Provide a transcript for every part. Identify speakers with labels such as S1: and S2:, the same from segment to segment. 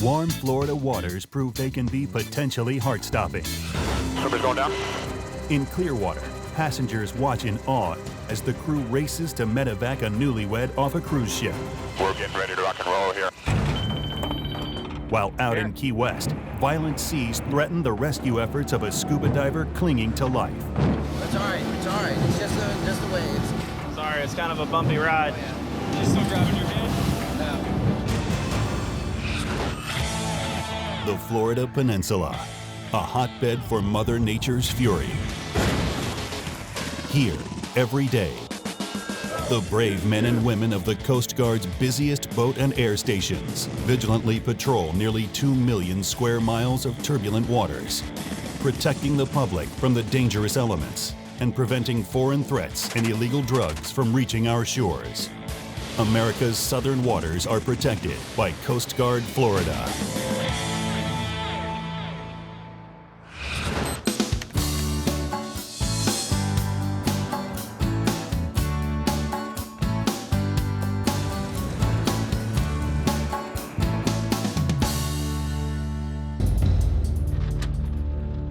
S1: Warm Florida waters prove they can be potentially heart-stopping.
S2: Swimmers going down.
S1: In Clearwater, passengers watch in awe as the crew races to medevac a newlywed off a cruise ship.
S2: We're getting ready to rock and roll here.
S1: While out in Key West, violent seas threaten the rescue efforts of a scuba diver clinging to life.
S3: It's all right. It's all right. It's just the way it's.
S4: Sorry, it's kind of a bumpy ride.
S5: You still grabbing your hand?
S1: The Florida Peninsula, a hotbed for Mother Nature's fury. Here, every day, the brave men and women of the Coast Guard's busiest boat and air stations vigilantly patrol nearly 2 million square miles of turbulent waters, protecting the public from the dangerous elements and preventing foreign threats and illegal drugs from reaching our shores. America's southern waters are protected by Coast Guard Florida.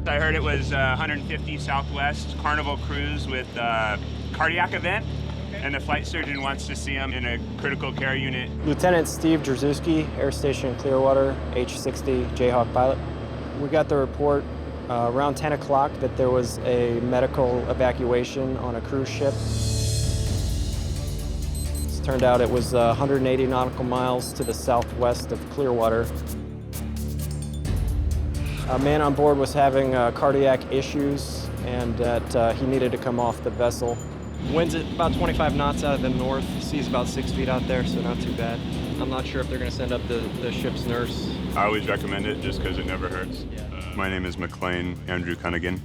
S6: I heard it was 150 Southwest Carnival cruise with cardiac event, and the flight surgeon wants to see him in a critical care unit.
S4: Lieutenant Steve Drzewski, Air Station Clearwater, H-60 Jayhawk pilot. We got the report around 10 o'clock that there was a medical evacuation on a cruise ship. It turned out it was 180 nautical miles to the southwest of Clearwater. A man on board was having cardiac issues and that he needed to come off the vessel. Wind's at about 25 knots out of the north. Sea's about 6 feet out there, so not too bad. I'm not sure if they're going to send up the ship's nurse.
S2: I always recommend it just because it never hurts.
S4: Yeah.
S2: My name is McLean Andrew Cunningham.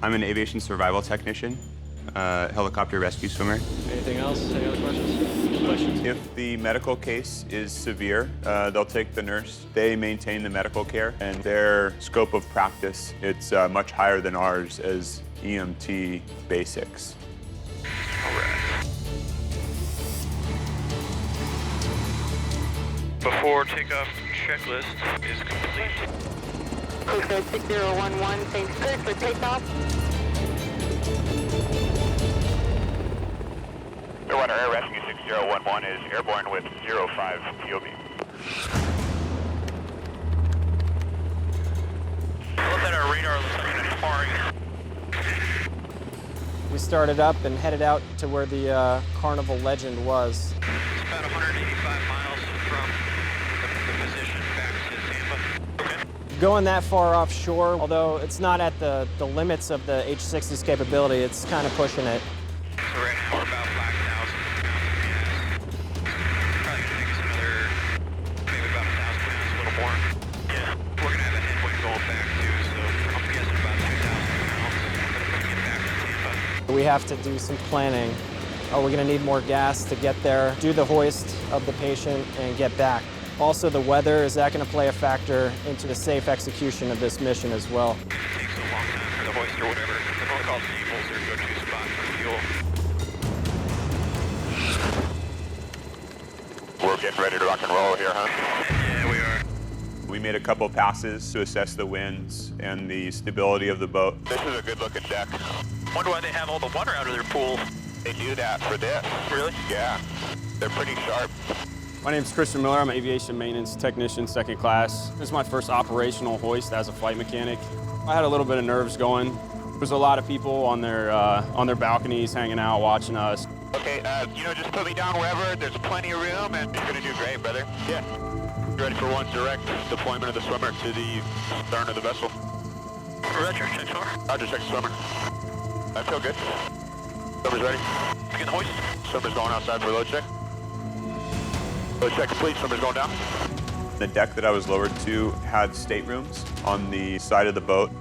S2: I'm an aviation survival technician, helicopter rescue swimmer.
S4: Anything else? Any other questions?
S2: If the medical case is severe, they'll take the nurse. They maintain the medical care, and their scope of practice, it's much higher than ours as EMT basics.
S7: All right. Before takeoff checklist is complete.
S8: Coast Guard 6011, thanks cleared for takeoff.
S2: Clearwater Air Rescue 6011 is airborne with 05 POV.
S7: Look at our radar, looks like it's firing.
S4: We started up and headed out to where the Carnival Legend was.
S7: It's about 185 miles from the position back to Tampa. Okay.
S4: Going that far offshore, although it's not at the limits of the H-60's capability, it's kind of pushing it.
S7: So right now we're about 5,000 pounds of gas. Probably gonna take us another, maybe about 1,000 pounds, a little more. Yeah, we're gonna have a headwind going back too, so I'm guessing about 2,000 pounds to get back to Tampa.
S4: We have to do some planning. Are we going to need more gas to get there, do the hoist of the patient, and get back? Also, the weather, is that going to play a factor into the safe execution of this mission as well?
S7: It takes a long time for the hoist or whatever. The protocol tables are a go-to spot for fuel.
S2: We're getting ready to rock and roll here, huh?
S7: Yeah, we are.
S2: We made a couple passes to assess the winds and the stability of the boat. This is a good-looking deck.
S7: Wonder why they have all the water out of their pool.
S2: They do that for this.
S7: Really?
S2: Yeah, they're pretty sharp.
S9: My name is Christian Miller. I'm an aviation maintenance technician, second class. This is my first operational hoist as a flight mechanic. I had a little bit of nerves going. There's a lot of people on their balconies hanging out, watching us.
S2: Okay, just put me down wherever. There's plenty of room, and you're gonna do great, brother. Yeah. Ready for one direct deployment of the swimmer to the stern of the vessel.
S7: Roger, check swimmer.
S2: Roger, check swimmer. I feel good. Swimmer's ready.
S7: Begin the hoist.
S2: Swimmer's going outside for load check. Load check complete. Swimmer's going down. The deck that I was lowered to had staterooms on the side of the boat.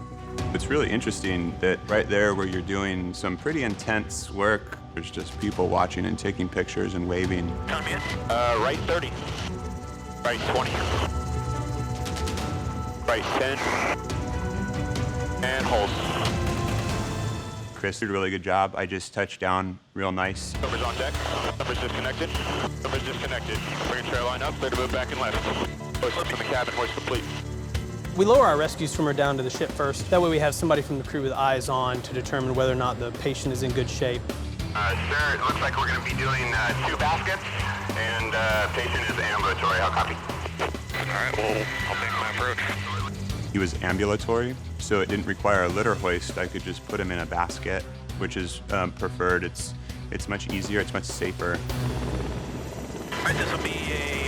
S2: It's really interesting that right there where you're doing some pretty intense work, there's just people watching and taking pictures and waving.
S7: Count me in.
S2: Right 30. Right 20. Right 10. And hold. Chris did a really good job. I just touched down real nice. Numbers on deck. Numbers disconnected. Numbers disconnected. Bring your trail line up. Clear to move back and left. Hoist from the cabin, hoist complete.
S10: We lower our rescue swimmer down to the ship first. That way we have somebody from the crew with eyes on to determine whether or not the patient is in good shape.
S7: Sir, it looks like we're going to be doing 2 baskets, and patient is ambulatory. I'll copy. All right, well, I'll make my approach.
S2: He was ambulatory, so it didn't require a litter hoist. I could just put him in a basket, which is preferred. It's much easier, it's much safer.
S7: All right, this will be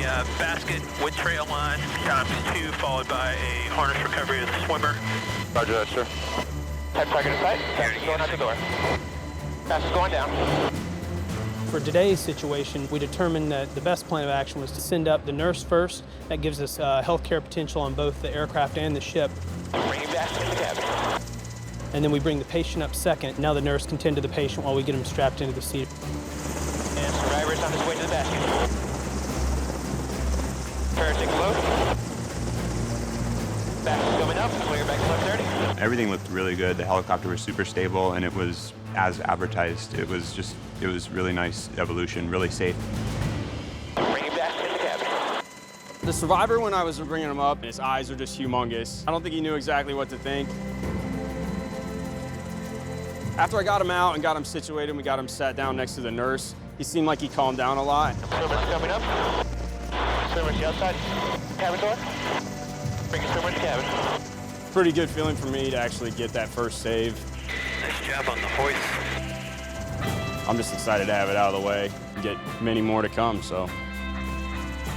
S7: a basket with trail line, ×2, followed by a harness recovery of the swimmer.
S2: Roger that, sir.
S7: Type target in sight. Fastest going out the door. Fastest going down.
S10: For today's situation, we determined that the best plan of action was to send up the nurse first. That gives us healthcare potential on both the aircraft and the ship.
S7: Bring him back to the cabin.
S10: And then we bring the patient up second. Now the nurse can tend to the patient while we get him strapped into the seat.
S7: And survivor's on his way to the basket. Parachute load. Back coming up, clear back to left 30.
S2: Everything looked really good. The helicopter was super stable, and it was as advertised. It was really nice evolution, really safe.
S7: Bring him back to the cabin.
S9: The survivor, when I was bringing him up, his eyes are just humongous. I don't think he knew exactly what to think. After I got him out and got him situated, and we got him sat down next to the nurse, he seemed like he calmed down a lot.
S7: Swimmer's coming up. Swimmer's outside. Cabin door. Bring your swimmer to cabin.
S9: Pretty good feeling for me to actually get that first save.
S7: Nice job on the hoist.
S9: I'm just excited to have it out of the way and get many more to come, so.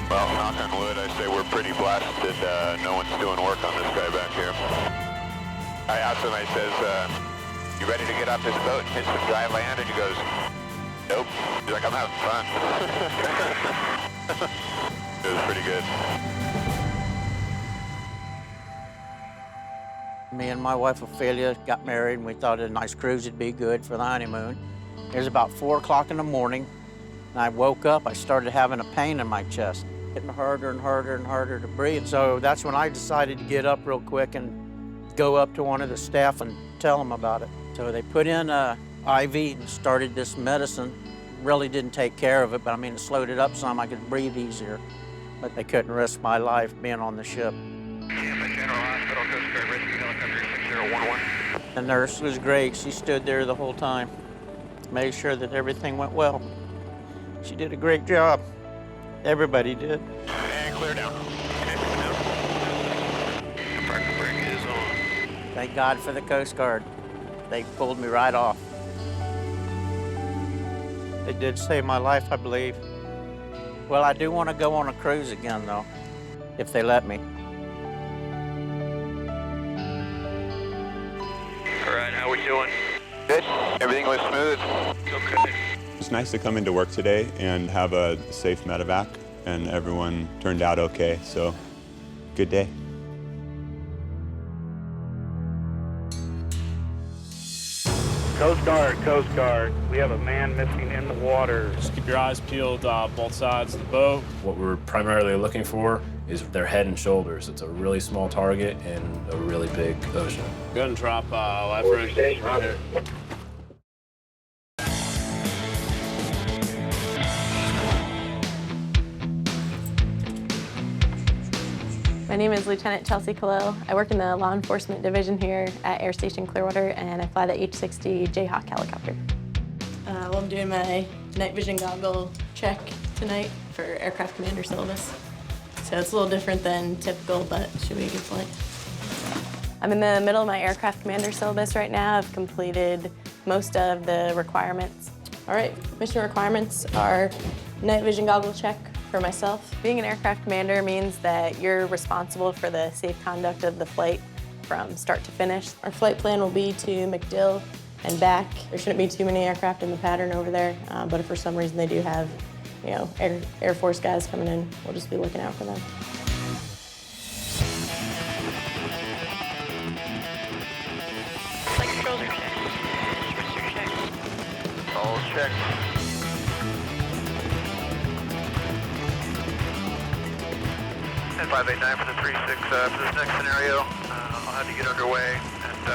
S2: Well, knock on wood, I say we're pretty blessed that no one's doing work on this guy back here. I asked him, I says, you ready to get off this boat and hit some dry land? And he goes, nope. He's like, I'm having fun. It was pretty good.
S3: Me and my wife Ophelia got married, and we thought a nice cruise would be good for the honeymoon. It was about 4 o'clock in the morning, and I woke up. I started having a pain in my chest, getting harder and harder and harder to breathe. So that's when I decided to get up real quick and go up to one of the staff and tell them about it. So they put in a IV and started this medicine. Really didn't take care of it, but I mean, it slowed it up some. I could breathe easier, but they couldn't risk my life being on the ship.
S7: Tampa General Hospital, Coast Guard Rescue Helicopter 6011.
S3: The nurse was great. She stood there the whole time, made sure that everything went well. She did a great job. Everybody did.
S7: And clear down. Parking brake is on.
S3: Thank God for the Coast Guard. They pulled me right off. They did save my life, I believe. Well, I do want to go on a cruise again, though, if they let me.
S7: All right, how we doing?
S2: Good. Everything was smooth.
S7: Okay.
S2: It's nice to come into work today and have a safe medevac, and everyone turned out okay, so good day.
S11: Coast Guard. We have a man missing in the water.
S5: Just keep your eyes peeled both sides of the boat. What we're primarily looking for is their head and shoulders. It's a really small target in a really big ocean. Go ahead and drop life rig right here.
S12: My name is Lieutenant Chelsea Khalil. I work in the law enforcement division here at Air Station Clearwater, and I fly the H-60 Jayhawk helicopter. Well, I'm doing my night vision goggle check tonight for aircraft commander syllabus. So it's a little different than typical, but it should be a good flight. I'm in the middle of my aircraft commander syllabus right now. I've completed most of the requirements. All right, mission requirements are night vision goggle check for myself. Being an aircraft commander means that you're responsible for the safe conduct of the flight from start to finish. Our flight plan will be to MacDill and back. There shouldn't be too many aircraft in the pattern over there, but if for some reason they do have, you know, Air Force guys coming in, we'll just be looking out for them.
S7: Like shoulder check. Wrister check. All check. And 589 for the 36 for this next scenario. I'll have to get underway and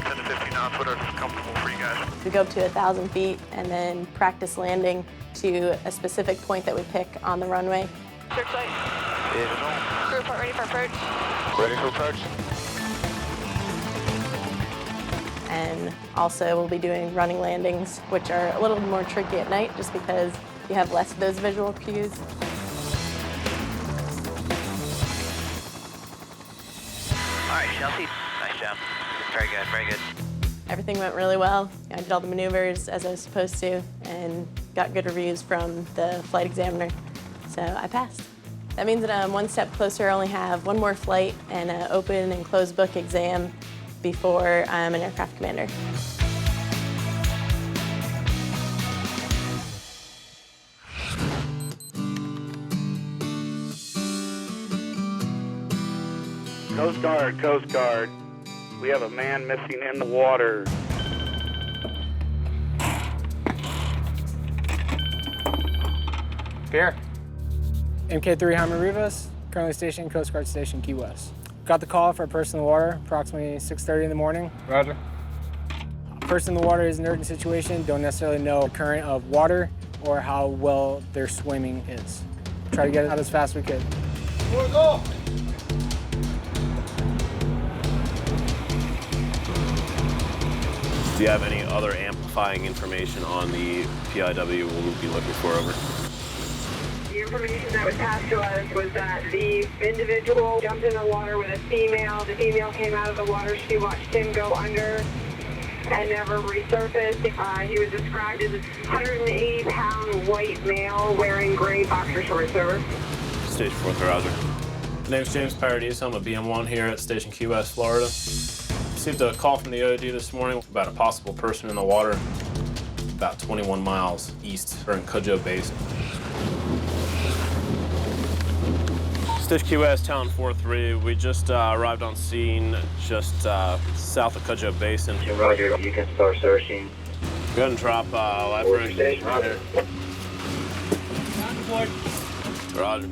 S7: 10 to 15 knots, whatever's comfortable for you guys.
S12: We go up to 1,000 feet and then practice landing to a specific point that we pick on the runway.
S7: Search light. Crew report ready for approach. Ready for approach.
S12: And also we'll be doing running landings, which are a little more tricky at night just because you have less of those visual cues.
S7: All right, Chelsea, nice job. Very good, very good.
S12: Everything went really well. I did all the maneuvers as I was supposed to and got good reviews from the flight examiner, so I passed. That means that I'm one step closer. I only have one more flight and an open and closed book exam before I'm an aircraft commander.
S11: Coast Guard, Coast Guard. We have a man missing in the water.
S13: Here. MK3 Jaime Rivas, currently stationed Coast Guard Station Key West. Got the call for a person in the water, approximately 6:30 in the morning.
S11: Roger.
S13: Person in the water is an urgent situation, don't necessarily know the current of water or how well their swimming is. Try to get it out as fast as we could.
S11: Let's go!
S5: Do you have any other amplifying information on the PIW we'll be looking for over?
S8: The information that was passed to us was that the individual jumped in the water with a female. The female came out of the water. She watched him go under and never resurfaced. He was described as a 180-pound white male wearing gray boxer shorts. Over.
S5: Station 4, roger. My name's James Paradis. I'm a BM1 here at Station Key West, Florida. Received a call from the OD this morning about a possible person in the water about 21 miles east in Cudjoe Basin. Station Key West, Town 4-3. We just arrived on scene just south of Cudjoe Basin.
S14: Roger, you can start searching.
S5: Go ahead and drop life ring right here. Roger.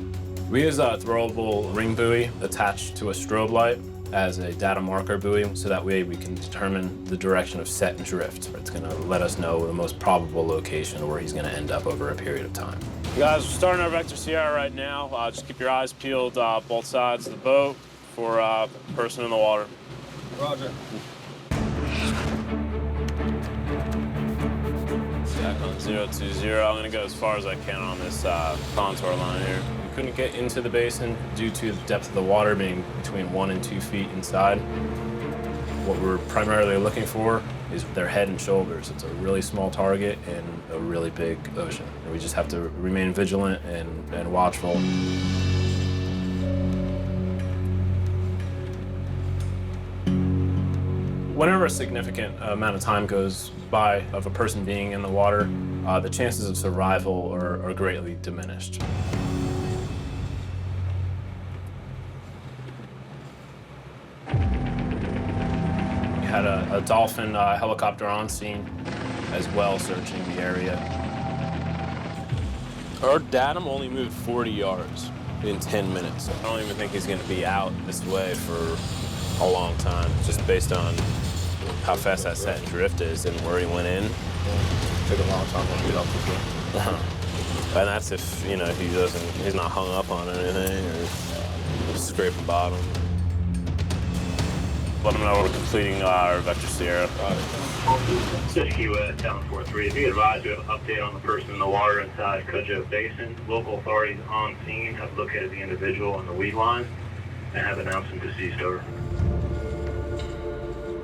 S5: We use a throwable ring buoy attached to a strobe light as a data marker buoy, so that way we can determine the direction of set and drift. It's going to let us know the most probable location where he's going to end up over a period of time. Guys, we're starting our Vector Sierra right now. Just keep your eyes peeled both sides of the boat for a person in the water.
S11: Roger.
S5: Back on 020. I'm going to go as far as I can on this contour line here. We couldn't get into the basin due to the depth of the water being between 1 and 2 feet inside. What we're primarily looking for is their head and shoulders. It's a really small target in a really big ocean. And we just have to remain vigilant and watchful. Whenever a significant amount of time goes by of a person being in the water, the chances of survival are greatly diminished. We had a dolphin helicopter on scene as well, searching the area. Our datum only moved 40 yards in 10 minutes. I don't even think he's going to be out this way for a long time, just based on how fast that set and drift is and where he went in.
S11: Took a long time to get off the boat.
S5: And that's if, you know, he's not hung up on anything or scraping bottom. Let him know we're completing our Vector Sierra.
S14: Station Key West, Town 4-3. Be advised we have an update on the person in the water inside Cudjoe Basin. Local authorities on scene have located the individual on the weed line and have announced him deceased. Over.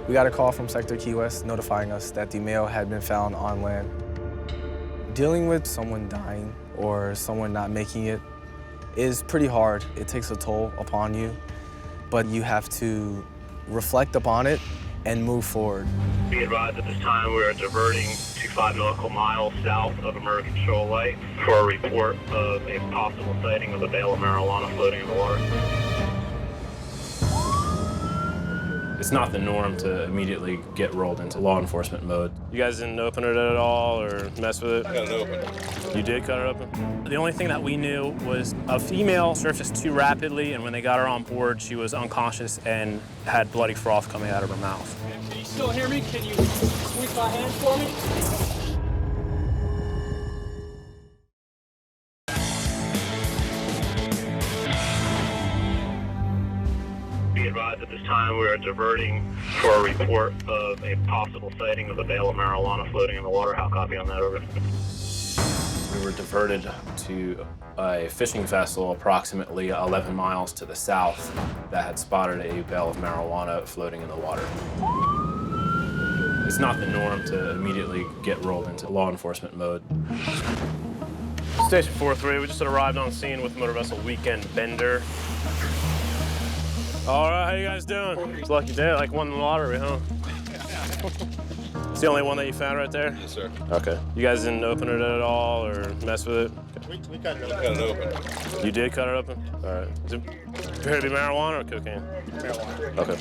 S15: We got a call from Sector Key West notifying us that the male had been found on land. Dealing with someone dying or someone not making it is pretty hard. It takes a toll upon you, but you have to reflect upon it and move forward.
S14: Be advised at this time we are diverting to 5 nautical miles south of American Shoreline for a report of a possible sighting of a bale of marijuana floating in the water.
S5: It's not the norm to immediately get rolled into law enforcement mode. You guys didn't open it at all or mess with it?
S11: I got it open.
S5: You did cut it open?
S16: The only thing that we knew was a female surfaced too rapidly, and when they got her on board, she was unconscious and had bloody froth coming out of her mouth.
S10: Can you still hear me? Can you squeeze my hand for me?
S14: Be advised at this time we are diverting for a report of a possible sighting of a bale of marijuana floating in the water. How copy on that, over?
S5: We were diverted to a fishing vessel approximately 11 miles to the south that had spotted a bale of marijuana floating in the water. It's not the norm to immediately get rolled into law enforcement mode.
S16: Station 4-3, we just arrived on scene with motor vessel Weekend Bender. All right, how you guys doing? It's a lucky day, like won the lottery, huh? It's the only one that you found right there?
S17: Yes, sir.
S16: Okay. You guys didn't open it at all or mess with it?
S17: We cut it open.
S16: You did cut it open? All right. Does it appear to be marijuana or cocaine?
S17: Marijuana.
S16: Okay.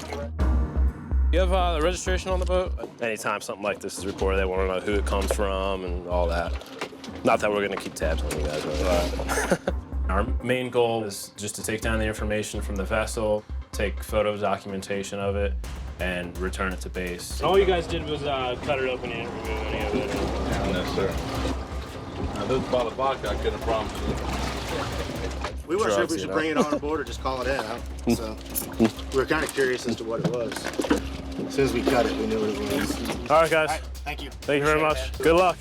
S16: You have the registration on the boat? Anytime something like this is reported, they want to know who it comes from and all that. Not that we're going to keep tabs on you guys. Right? Our main goal is just to take down the information from the vessel, take photo documentation of it, and return it to base. All you guys did was cut it open and remove any of it.
S17: No, sir. Now, this bottle of vodka, I couldn't have promised you.
S18: We weren't sure if we should bring it on board or just call it in. So we were kind of curious as to what it was. As soon as we cut it, we knew what it was.
S16: All right, guys.
S18: All right, thank you.
S16: Thank you very much. Good luck.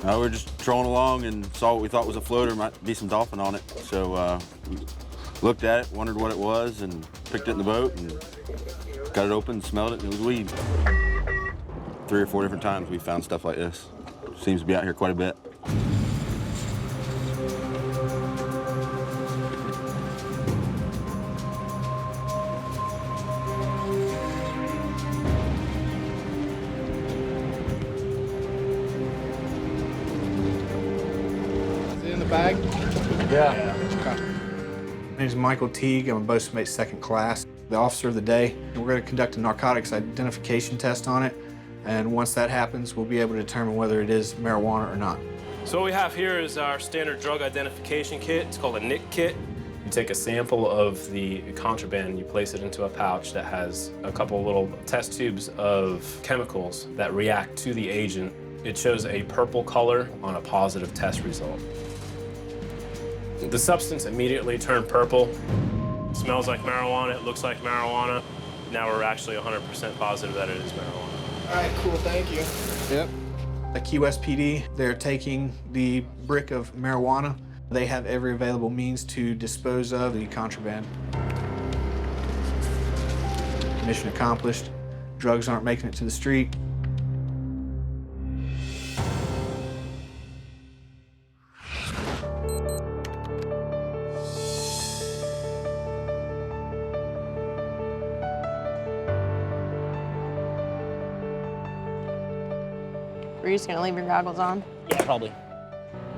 S19: We were just trolling along and saw what we thought was a floater. Might be some dolphin on it. So we looked at it, wondered what it was, and picked it in the boat and got it open, smelled it, and it was weed. 3 or 4 different times we found stuff like this. Seems to be out here quite a bit.
S18: Bag?
S20: Yeah.
S18: Okay. My name is Michael Teague. I'm a boatswain second class, the officer of the day. We're going to conduct a narcotics identification test on it, and once that happens, we'll be able to determine whether it is marijuana or not.
S16: So what we have here is our standard drug identification kit. It's called a NIC kit. You take a sample of the contraband and you place it into a pouch that has a couple little test tubes of chemicals that react to the agent. It shows a purple color on a positive test result. The substance immediately turned purple. It smells like marijuana, it looks like marijuana. Now we're actually 100% positive that it is marijuana.
S18: All right, cool, thank you. Yep. At Key West PD, they're taking the brick of marijuana. They have every available means to dispose of the contraband. Mission accomplished. Drugs aren't making it to the street.
S12: We're just gonna leave your goggles on?
S3: Yeah, probably.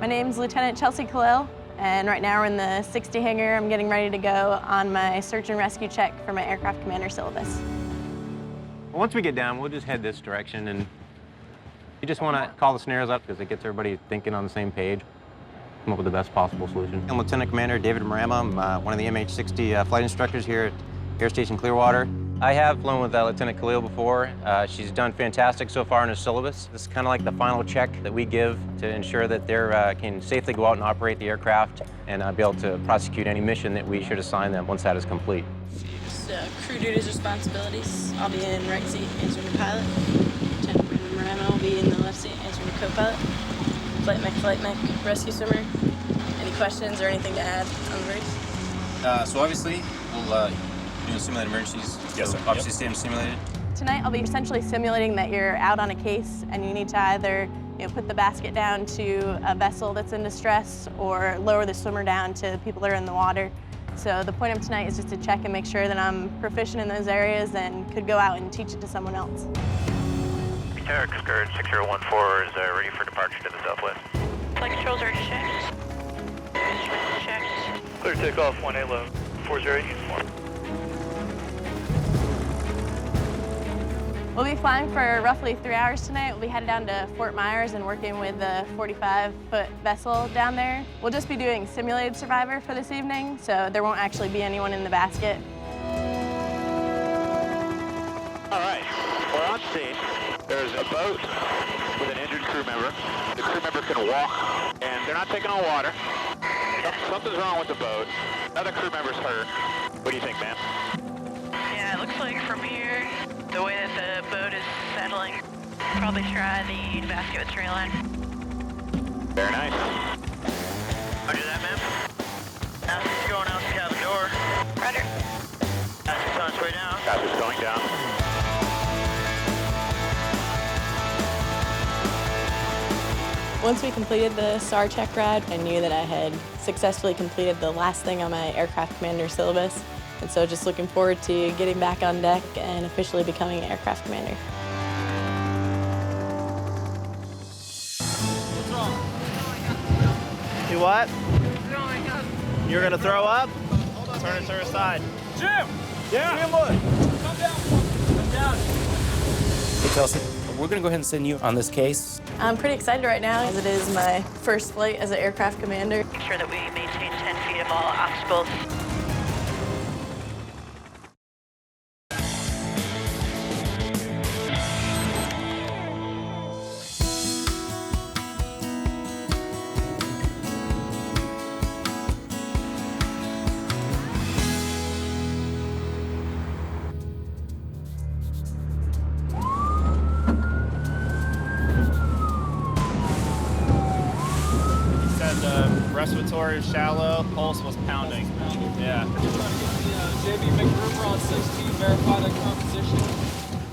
S12: My name's Lieutenant Chelsea Khalil, and right now we're in the 60 hangar. I'm getting ready to go on my search and rescue check for my aircraft commander syllabus.
S21: Once we get down, we'll just head this direction, and you just want to call the snares up because it gets everybody thinking on the same page, come up with the best possible solution. I'm Lieutenant Commander David Marama. I'm one of the MH-60 flight instructors here at Station Clearwater. I have flown with Lieutenant Khalil before. She's done fantastic so far in her syllabus. This is kind of like the final check that we give to ensure that they can safely go out and operate the aircraft and be able to prosecute any mission that we should assign them once that is complete.
S22: Crew duties, responsibilities. I'll be in right seat answering the pilot. Lieutenant Commander Marama will be in the left seat answering the co-pilot. Flight mech, rescue swimmer. Any questions or anything to add on the brief?
S21: So obviously, we'll do simulated emergencies. Yes, sir. Obviously, stay simulated.
S12: Tonight I'll be essentially simulating that you're out on a case and you need to either put the basket down to a vessel that's in distress or lower the swimmer down to people that are in the water. So the point of tonight is just to check and make sure that I'm proficient in those areas and could go out and teach it to someone else.
S14: Tower Skirt 6014 is ready for departure to the southwest.
S22: Flight controls are checked. Instruments checked.
S14: Clear takeoff 1A low, 40 uniform.
S12: We'll be flying for roughly 3 hours tonight. We'll be headed down to Fort Myers and working with the 45-foot vessel down there. We'll just be doing simulated survivor for this evening, so there won't actually be anyone in the basket.
S14: All right, we're on scene. There's a boat with an injured crew member. The crew member can walk, and they're not taking on water. Something's wrong with the boat. Another crew member's hurt. What do you think, ma'am?
S1: Probably try the basket with shoreline.
S2: Very nice.
S1: Roger that, ma'am. Now going out the cabin door. Roger. That's on its way down.
S2: Passage going down.
S12: Once we completed the SAR check ride, I knew that I had successfully completed the last thing on my aircraft commander syllabus. And so just looking forward to getting back on deck and officially becoming an aircraft commander.
S20: You what? You're gonna throw up? Turn it to her side.
S23: Jim!
S20: Yeah?
S23: Jim, what? Come down. Come down.
S24: Hey, Chelsea, we're gonna go ahead and send you on this case.
S12: I'm pretty excited right now as it is my first flight as an aircraft commander.
S1: Make sure that we maintain 10 feet of all obstacles.
S20: Respiratory shallow, pulse was pounding. Yeah.
S23: JB McGruber on 16, verify that composition.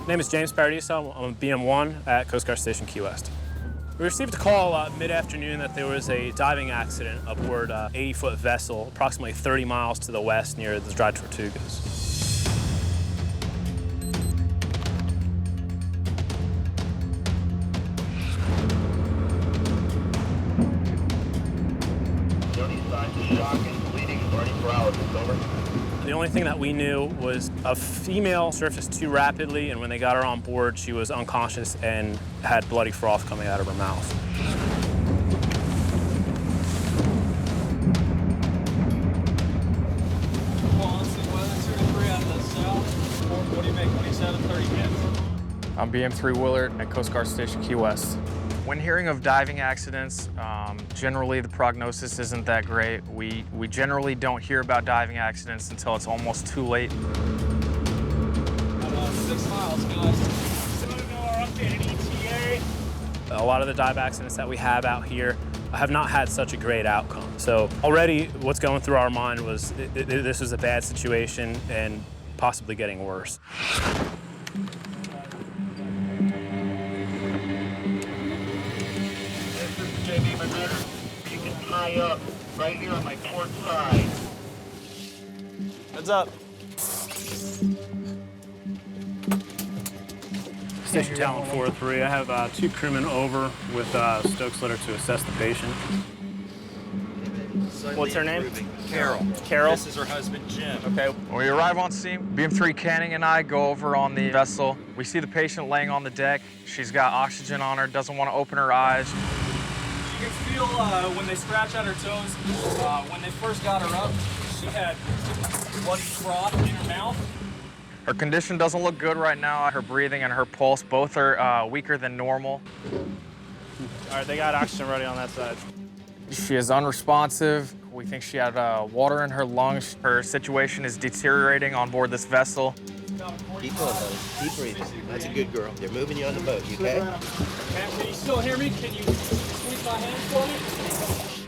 S5: My name is James Paradiso. I'm a BM1 at Coast Guard Station Key West. We received a call mid-afternoon that there was a diving accident aboard an 80-foot vessel approximately 30 miles to the west near the Dry Tortugas. The only thing that we knew was a female surfaced too rapidly, and when they got her on board, she was unconscious and had bloody froth coming out of her mouth.
S23: What do you make, 27, 30 minutes?
S25: I'm BM3 Willard at Coast Guard Station Key West. When hearing of diving accidents, generally the prognosis isn't that great. We generally don't hear about diving accidents until it's almost too late.
S23: 6 miles, guys. Our updated ETA.
S5: A lot of the dive accidents that we have out here have not had such a great outcome. So already what's going through our mind was this was a bad situation and possibly getting worse.
S23: JB McGruber. You can tie up right here on my port side.
S20: Heads up.
S5: Station Talent 4-3. I have 2 crewmen over with Stokes litter to assess the patient.
S20: What's her name?
S25: Carol.
S20: Carol?
S23: This is her husband, Jim.
S25: Okay. When we arrive on scene, BM3 Canning and I go over on the vessel. We see the patient laying on the deck. She's got oxygen on her, doesn't want to open her eyes.
S23: You can feel when they scratch at her toes. When they first got her up, she had bloody froth in her mouth.
S25: Her condition doesn't look good right now. Her breathing and her pulse both are weaker than normal.
S20: All right, they got oxygen ready on that side.
S25: She is unresponsive. We think she had water in her lungs. Her situation is deteriorating on board this vessel.
S26: Keep going, buddy. Keep breathing. That's a good girl. They're moving you on the boat, you okay?
S23: Ma'am, can you still hear me? Can you squeeze my hand for me?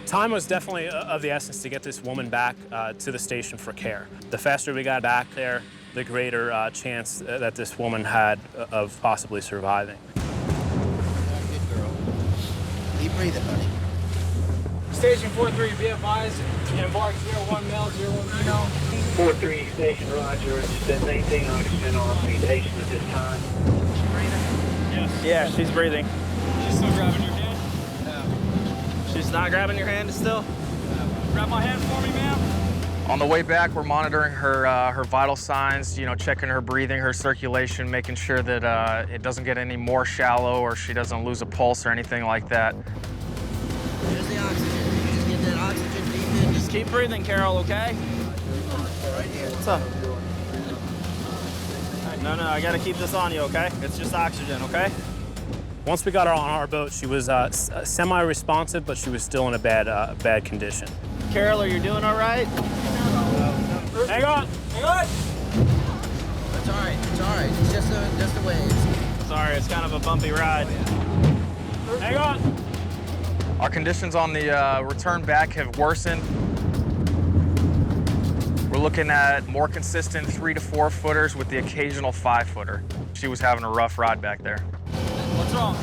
S5: Time was definitely of the essence to get this woman back to the station for care. The faster we got back there, the greater chance that this woman had of possibly surviving.
S26: Good girl. Keep breathing, buddy.
S23: Station 4-3, be advised. Embark 01 male, 01 female.
S14: 4-3 station, roger. Just maintain oxygen augmentation at this time.
S20: Yes. Yeah, she's breathing.
S23: She's still grabbing your hand?
S20: Yeah. She's not grabbing your hand still?
S23: Grab my hand for me, ma'am.
S25: On the way back, we're monitoring her vital signs, you know, checking her breathing, her circulation, making sure that it doesn't get any more shallow or she doesn't lose a pulse or anything like that.
S26: There's the oxygen. You just get that oxygen deep in.
S20: Just keep breathing, Carol, okay?
S26: Right here.
S20: What's up? No, I gotta keep this on you, okay? It's just oxygen, okay?
S5: Once we got her on our boat, she was semi-responsive, but she was still in a bad condition.
S20: Carol, are you doing all right?
S23: Hang on! Hang on!
S26: It's all right. It's all right. It's just the way it is.
S20: It's Sorry, it's kind of a bumpy ride. Hang on.
S25: Our conditions on the return back have worsened. We're looking at more consistent 3 to 4 footers with the occasional 5 footer. She was having a rough ride back there.
S20: What's wrong?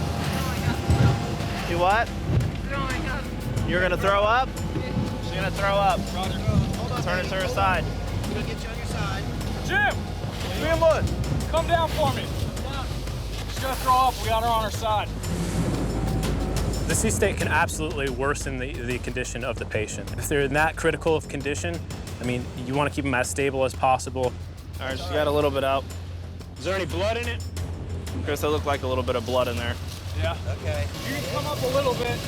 S20: You what? You're gonna throw up? She's gonna throw up. Turn it to her side.
S26: We're gonna get you on your side.
S23: Jim! Greenwood, come down for me. She's gonna throw up. We got her on her side.
S5: The sea state can absolutely worsen the condition of the patient. If they're in that critical of condition, I mean, you want to keep them as stable as possible.
S20: All right, she got a little bit out. Is there any blood in it? Chris, that looked like a little bit of blood in there.
S23: Yeah.
S26: Okay.
S23: You can come up a little bit.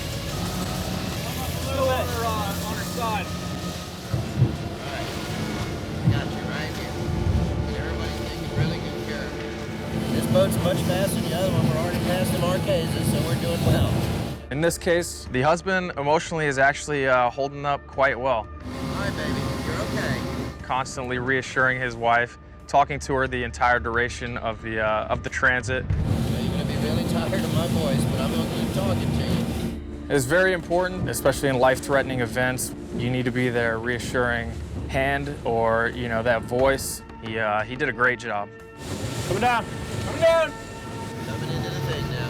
S23: Come up a little on her side.
S26: All right. Got you right here. Everybody's taking really good care of her. This boat's much faster than the other one. We're already past the Marquesas, so we're doing well.
S25: In this case, the husband emotionally is actually holding up quite well.
S26: All right, baby, you're okay.
S25: Constantly reassuring his wife, talking to her the entire duration of the transit.
S26: You're gonna be really tired of my voice, but I'm gonna keep talking to you.
S25: It's very important, especially in life-threatening events. You need to be there reassuring hand or, you know, that voice. He did a great job.
S20: Coming down. Coming down.
S26: Coming into the thing now.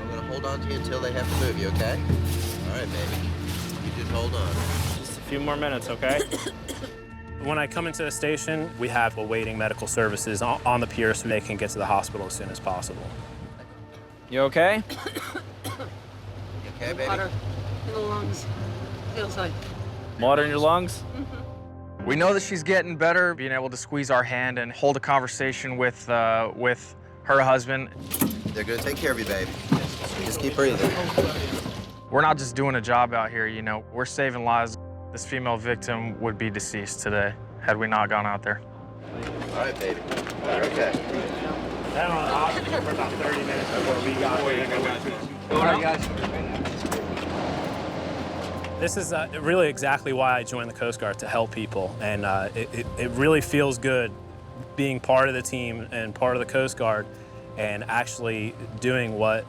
S26: I'm gonna hold on to you until they have to move you, okay? All right, baby. You just hold on.
S20: Just a few more minutes, okay?
S5: When I come into the station, we have awaiting medical services on the pier so they can get to the hospital as soon as possible.
S20: You okay?
S26: You okay, baby?
S4: Water in the lungs. Feels like.
S20: Water in your lungs?
S25: We know that she's getting better, being able to squeeze our hand and hold a conversation with her husband.
S26: They're gonna take care of you, baby. Just keep breathing.
S25: We're not just doing a job out here, you know. We're saving lives. This female victim would be deceased today had we not gone out there.
S26: All right, baby. You're okay.
S20: That on oxygen for about 30 minutes before we got here.
S26: All right, guys.
S5: This is really exactly why I joined the Coast Guard, to help people. And it really feels good being part of the team and part of the Coast Guard and actually doing what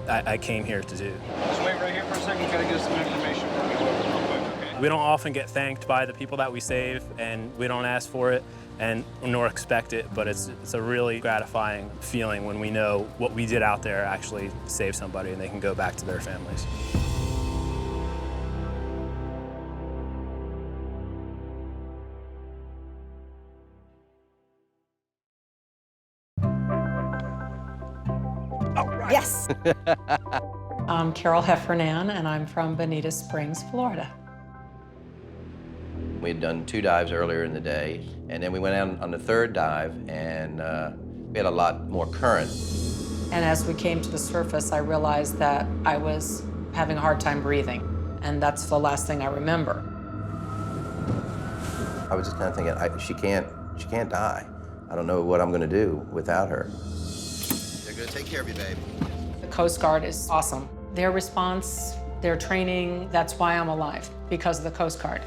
S5: I came here to do.
S23: Just wait right here for a second. Gotta get some information from you real quick, okay?
S5: We don't often get thanked by the people that we save, and we don't ask for it and nor expect it, but it's a really gratifying feeling when we know what we did out there actually saved somebody and they can go back to their families.
S4: Yes. I'm Carol Heffernan, and I'm from Bonita Springs, Florida.
S26: We had done 2 dives earlier in the day, and then we went out on the 3rd dive, and we had a lot more current.
S4: And as we came to the surface, I realized that I was having a hard time breathing, and that's the last thing I remember.
S26: I was just kind of thinking, she can't die. I don't know what I'm going to do without her. They're going to take care of you, babe.
S4: The Coast Guard is awesome. Their response, their training, that's why I'm alive, because of the Coast Guard.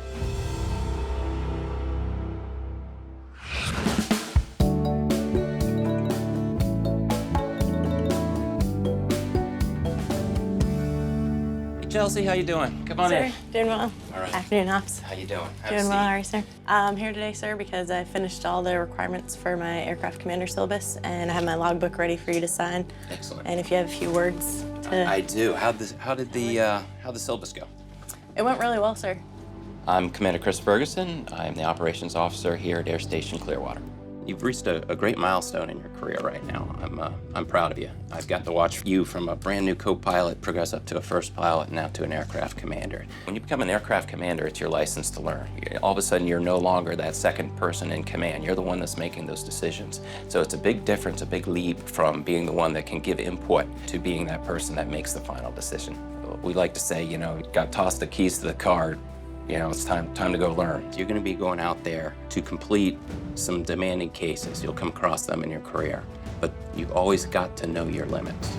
S24: Chelsea, how you doing? Come on
S12: Sir,
S24: in.
S12: doing well.
S24: All right.
S12: Afternoon, ops.
S24: How you doing? Have a
S12: Doing well,
S24: seat.
S12: how are you, sir? I'm here today, sir, because I finished all the requirements for my aircraft commander syllabus, and I have my logbook ready for you to sign.
S24: Excellent.
S12: And if you have a few words to...
S24: I do. How'd the syllabus go?
S12: It went really well, sir.
S24: I'm Commander Chris Ferguson. I'm the operations officer here at Air Station Clearwater. You've reached a great milestone in your career right now. I'm proud of you. I've got to watch you from a brand new co-pilot progress up to a first pilot and now to an aircraft commander. When you become an aircraft commander, it's your license to learn. All of a sudden, you're no longer that second person in command. You're the one that's making those decisions. So it's a big difference, a big leap from being the one that can give input to being that person that makes the final decision. We like to say, you know, got tossed the keys to the car. You know, it's time to go learn. You're going to be going out there to complete some demanding cases. You'll come across them in your career, but you've always got to know your limits.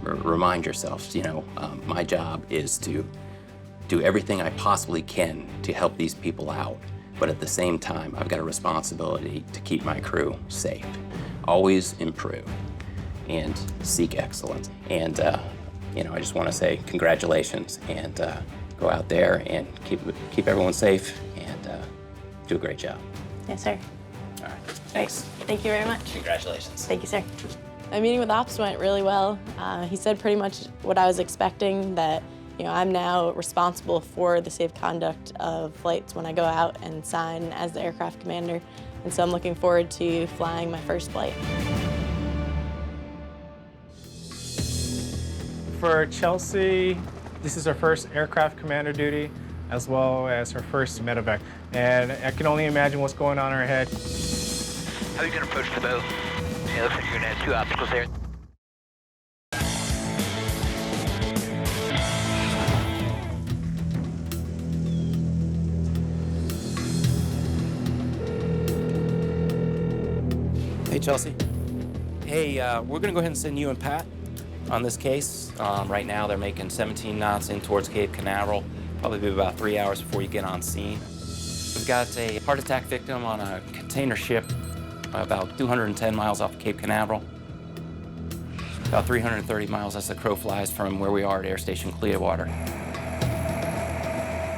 S24: Remind yourself, you know, my job is to do everything I possibly can to help these people out, but at the same time, I've got a responsibility to keep my crew safe. Always improve. and seek excellence. And you know, I just want to say congratulations, and go out there and keep everyone safe, and do a great job.
S12: Yes, sir.
S24: All right. Thanks.
S12: Thank you very much.
S24: Congratulations.
S12: Thank you, sir. My meeting with ops went really well. He said pretty much what I was expecting, that I'm now responsible for the safe conduct of flights when I go out and sign as the aircraft commander. And so I'm looking forward to flying my first flight.
S25: For Chelsea, this is her first aircraft commander duty, as well as her first medevac. And I can only imagine what's going on in her head.
S1: How are you going to approach the boat? It looks like you're going to have two obstacles there.
S24: Hey, Chelsea. Hey, we're going to go ahead and send you and Pat on this case. Right now, they're making 17 knots in towards Cape Canaveral. Probably be about 3 hours before you get on scene. We've got a heart attack victim on a container ship about 210 miles off Cape Canaveral. About 330 miles as the crow flies from where we are at Air Station Clearwater.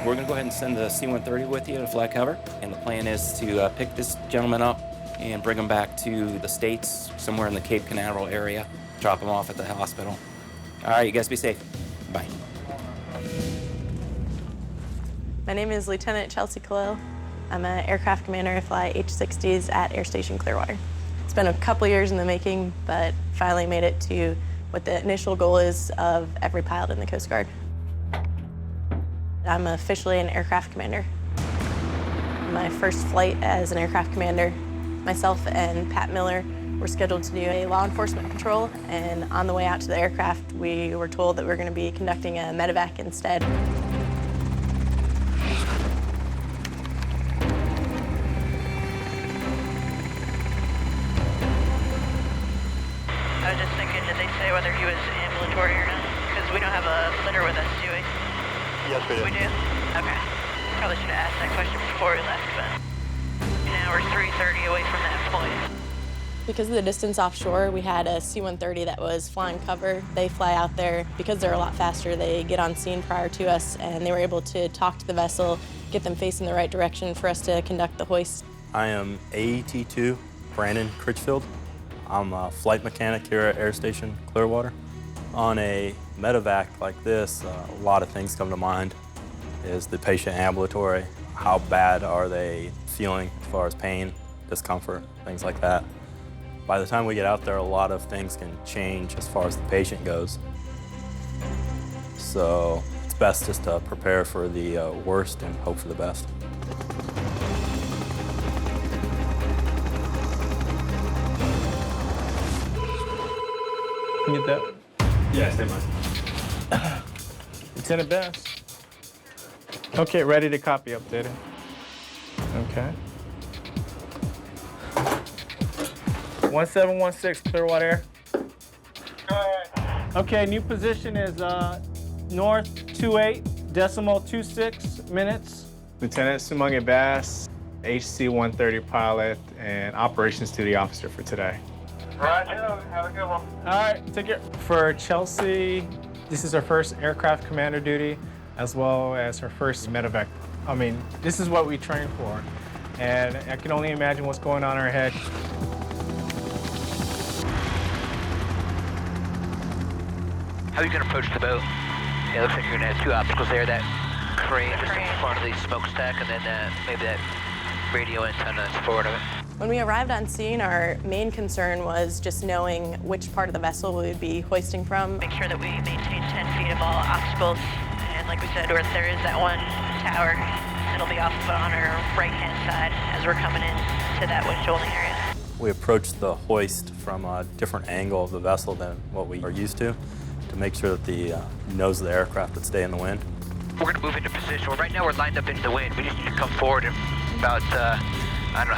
S24: We're going to go ahead and send the C-130 with you to fly cover, and the plan is to pick this gentleman up and bring him back to the States, somewhere in the Cape Canaveral area, drop him off at the hospital. All right, you guys be safe. Bye.
S12: My name is Lieutenant Chelsea Khalil. I'm an aircraft commander. I fly H-60s at Air Station Clearwater. It's been a couple years in the making, but finally made it to what the initial goal is of every pilot in the Coast Guard. I'm officially an aircraft commander. My first flight as an aircraft commander, myself and Pat Miller were scheduled to do a law enforcement patrol, and on the way out to the aircraft, we were told that we were going to be conducting a medevac instead.
S1: I was just thinking, did they say whether he was ambulatory or not? Because we don't have a litter with us, do we?
S2: Yes, we do.
S1: We do? Okay. Probably should have asked that question before we left, but now we're 3:30 away from that point.
S12: Because of the distance offshore, we had a C-130 that was flying cover. They fly out there. Because they're a lot faster, they get on scene prior to us, and they were able to talk to the vessel, get them facing the right direction for us to conduct the hoist.
S6: I am AET-2 Brandon Critchfield. I'm a flight mechanic here at Air Station Clearwater. On a medevac like this, a lot of things come to mind. Is the patient ambulatory? How bad are they feeling as far as pain, discomfort, things like that? By the time we get out there, a lot of things can change as far as the patient goes. So it's best just to prepare for the worst and hope for the best.
S25: Can you get that?
S5: Yeah, stay by.
S25: Lieutenant Bass. Okay, ready to copy, updated. Okay. 1716, Clearwater Air. Okay, new position is north 28.26 minutes. Lieutenant Sumunga Bass, HC-130 pilot and operations duty officer for today.
S11: Roger, have a good one.
S25: All right, take care. For Chelsea, this is her first aircraft commander duty, as well as her first medevac. I mean, this is what we train for, and I can only imagine what's going on in her head.
S1: How are you going to approach the boat? It looks like you're going to have two obstacles there. That crane just in front of the smokestack, and then maybe that radio antenna that's forward of it.
S12: When we arrived on scene, our main concern was just knowing which part of the vessel we would be hoisting from.
S1: Make sure that we maintain 10 feet of all obstacles. And like we said, where there is that one tower, it'll be off on our right-hand side as we're coming in to that wind shoaling area.
S6: We approached the hoist from a different angle of the vessel than what we are used to make sure that the nose of the aircraft would stay in the wind.
S1: We're going to move into position. Right now we're lined up into the wind. We just need to come forward in about,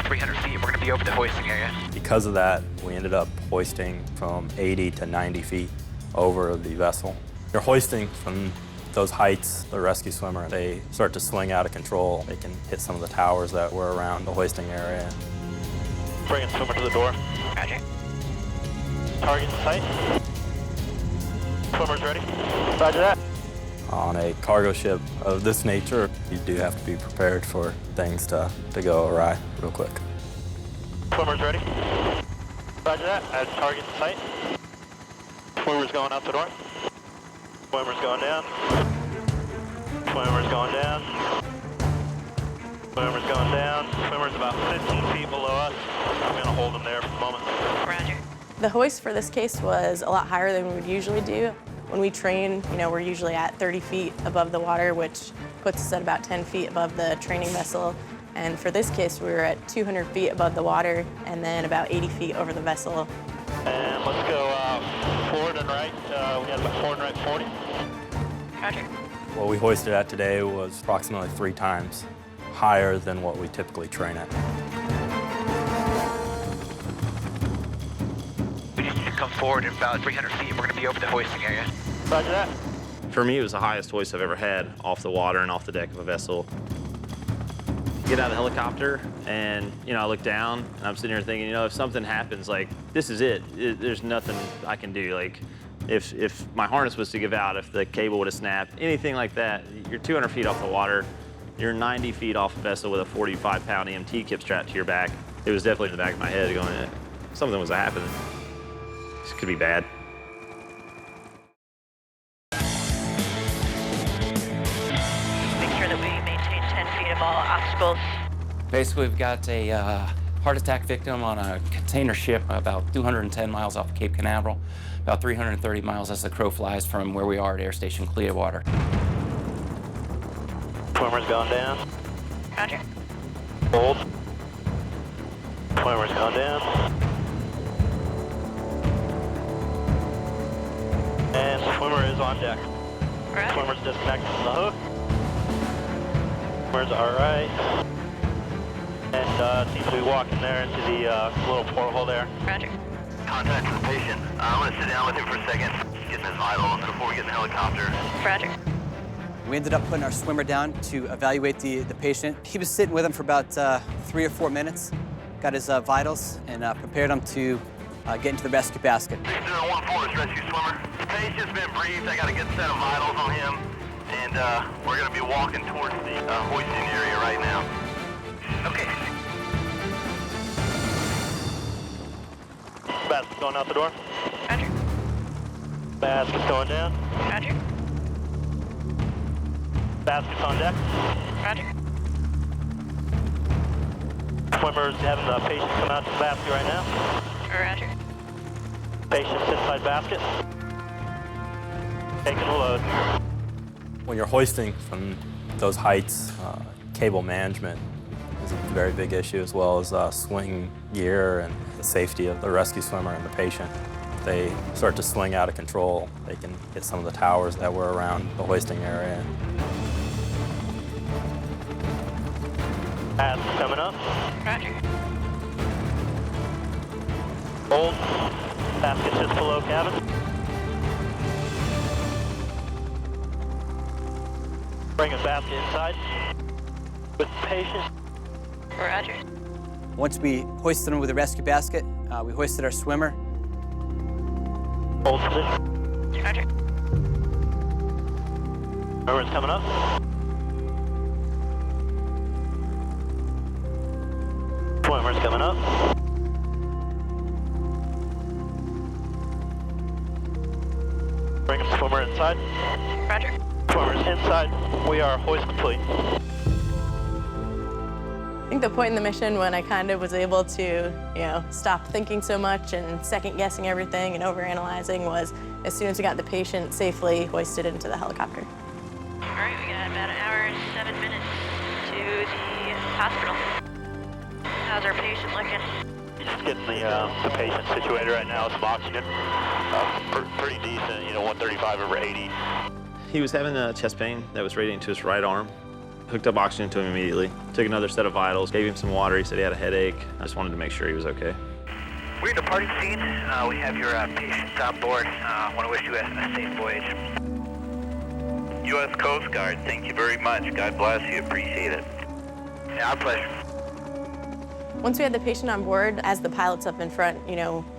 S1: 300 feet. We're going to be over the hoisting area.
S6: Because of that, we ended up hoisting from 80 to 90 feet over the vessel. You're hoisting from those heights, the rescue swimmer, they start to swing out of control. They can hit some of the towers that were around the hoisting area.
S1: Bringing swimmer to the door. Roger.
S20: Target in sight. Swimmers ready. Roger that.
S6: On a cargo ship of this nature, you do have to be prepared for things to go awry real quick.
S20: Swimmers ready. Roger that. I have target in sight. Swimmers going out the door. Swimmers going down. Swimmers going down. Swimmers going down. Swimmers about 15 feet below us. I'm going to hold them there for the moment.
S12: Roger. The hoist for this case was a lot higher than we would usually do. When we train, we're usually at 30 feet above the water, which puts us at about 10 feet above the training vessel. And for this case, we were at 200 feet above the water and then about 80 feet over the vessel.
S20: And let's go forward and right. We had about forward and right 40.
S12: Roger.
S6: What we hoisted at today was approximately 3 times higher than what we typically train at.
S1: We just need to come forward at about 300 feet. We're going to be over the hoisting area.
S20: Roger that. For me, it was the highest hoist I've ever had off the water and off the deck of a vessel. Get out of the helicopter and, I look down and I'm sitting here thinking, if something happens, like, this is it. There's nothing I can do. Like, if my harness was to give out, if the cable would have snapped, anything like that, you're 200 feet off the water, you're 90 feet off a vessel with a 45-pound EMT kit strapped to your back. It was definitely in the back of my head going, something was happening. This could be bad.
S7: Make sure that we maintain 10 feet of all obstacles.
S24: Basically, we've got a heart attack victim on a container ship about 210 miles off Cape Canaveral, about 330 miles as the crow flies from where we are at Air Station Clearwater.
S20: Swimmers going down.
S7: Roger.
S20: Hold. Swimmers going down. And the swimmer is on deck.
S7: Roger.
S20: Swimmer's disconnected from the hook. Swimmers are right. And seems to be walking there into the little porthole there.
S7: Roger.
S14: Contact for the patient. I'm going to sit down with him for a second, getting his vitals before we get in the helicopter.
S7: Roger.
S8: We ended up putting our swimmer down to evaluate the patient. He was sitting with him for about 3 or 4 minutes, got his vitals, and prepared him to get into the rescue basket.
S14: 6014 is rescue swimmer. The patient's been briefed. I got a good set of vitals on him, and we're going to be walking towards the hoisting area right now.
S20: Okay. Basket's going out the door.
S7: Roger.
S20: Basket's going down.
S7: Roger.
S20: Basket's on deck.
S7: Roger.
S20: Swimmer's having the patient come out to the basket right now.
S7: Roger.
S20: Patient's inside basket. Taking the load.
S6: When you're hoisting from those heights, cable management is a very big issue, as well as swing gear and the safety of the rescue swimmer and the patient. If they start to swing out of control, they can hit some of the towers that were around the hoisting area.
S20: Basket's coming up.
S7: Roger.
S20: Hold. Basket's just below cabin. Bring a basket inside. With the patient.
S7: Roger.
S8: Once we hoisted him with the rescue basket, we hoisted our swimmer.
S20: Hold position.
S7: Roger.
S20: Swimmer's coming up. Swimmer's coming up. Bring the swimmer inside.
S7: Roger.
S20: Swimmer's inside. We are hoist complete.
S12: I think the point in the mission when I kind of was able to, stop thinking so much and second-guessing everything and overanalyzing was as soon as we got the patient safely hoisted into the helicopter.
S7: All right, we got about an hour and 7 minutes to the hospital. How's our patient looking?
S20: Just getting the patient situated right now with some oxygen. Pretty decent, 135/80. He was having a chest pain that was radiating to his right arm. Hooked up oxygen to him immediately. Took another set of vitals, gave him some water. He said he had a headache. I just wanted to make sure he was okay.
S1: We're departing scene. We have your patient on board. I want to wish you a safe voyage.
S14: U.S. Coast Guard, thank you very much. God bless you. Appreciate it.
S1: Yeah, our pleasure.
S12: Once we had the patient on board, as the pilot's up in front,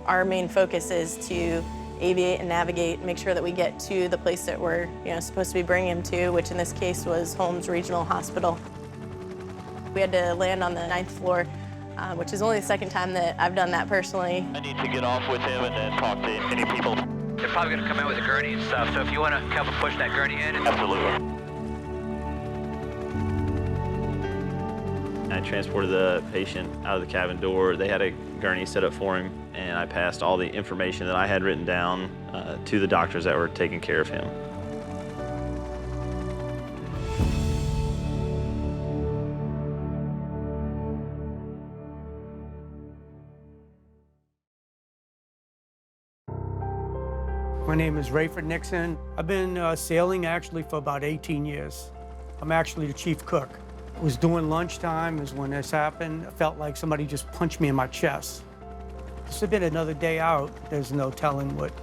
S12: our main focus is to aviate and navigate, make sure that we get to the place that we're supposed to be bringing him to, which in this case was Holmes Regional Hospital. We had to land on the 9th floor, which is only the second time that I've done that personally.
S14: I need to get off with him and then talk to any people.
S1: They're probably going to come out with a gurney and stuff, so if you want to help push that gurney in.
S14: Absolutely.
S20: I transported the patient out of the cabin door. They had a gurney set up for him, and I passed all the information that I had written down to the doctors that were taking care of him.
S9: My name is Rayford Nixon. I've been sailing actually for about 18 years. I'm actually the chief cook. It was during lunchtime is when this happened. I felt like somebody just punched me in my chest. This had been another day out. There's no telling what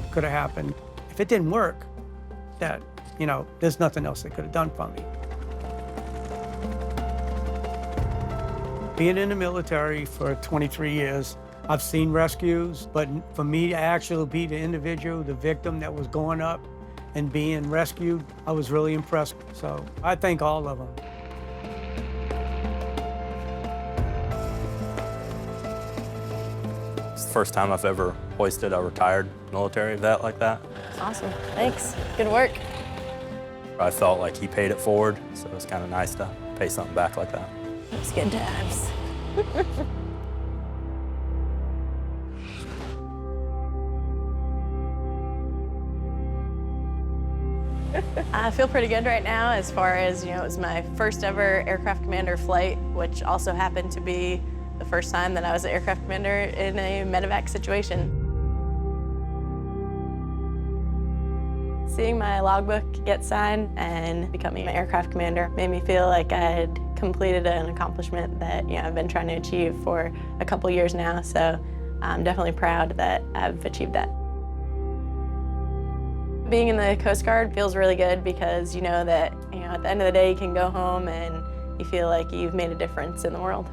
S9: could have happened. If it didn't work, there's nothing else they could have done for me. Being in the military for 23 years, I've seen rescues, but for me to actually be the individual, the victim that was going up and being rescued, I was really impressed. So I thank all of them.
S6: It's the first time I've ever hoisted a retired military vet like that.
S12: Awesome, thanks, good work.
S6: I felt like he paid it forward, so it was kind of nice to pay something back like that.
S12: It's good times. I feel pretty good right now as far as, it was my first ever aircraft commander flight, which also happened to be the first time that I was an aircraft commander in a medevac situation. Seeing my logbook get signed and becoming an aircraft commander made me feel like I had completed an accomplishment that I've been trying to achieve for a couple years now, so I'm definitely proud that I've achieved that. Being in the Coast Guard feels really good because you know that at the end of the day you can go home and you feel like you've made a difference in the world.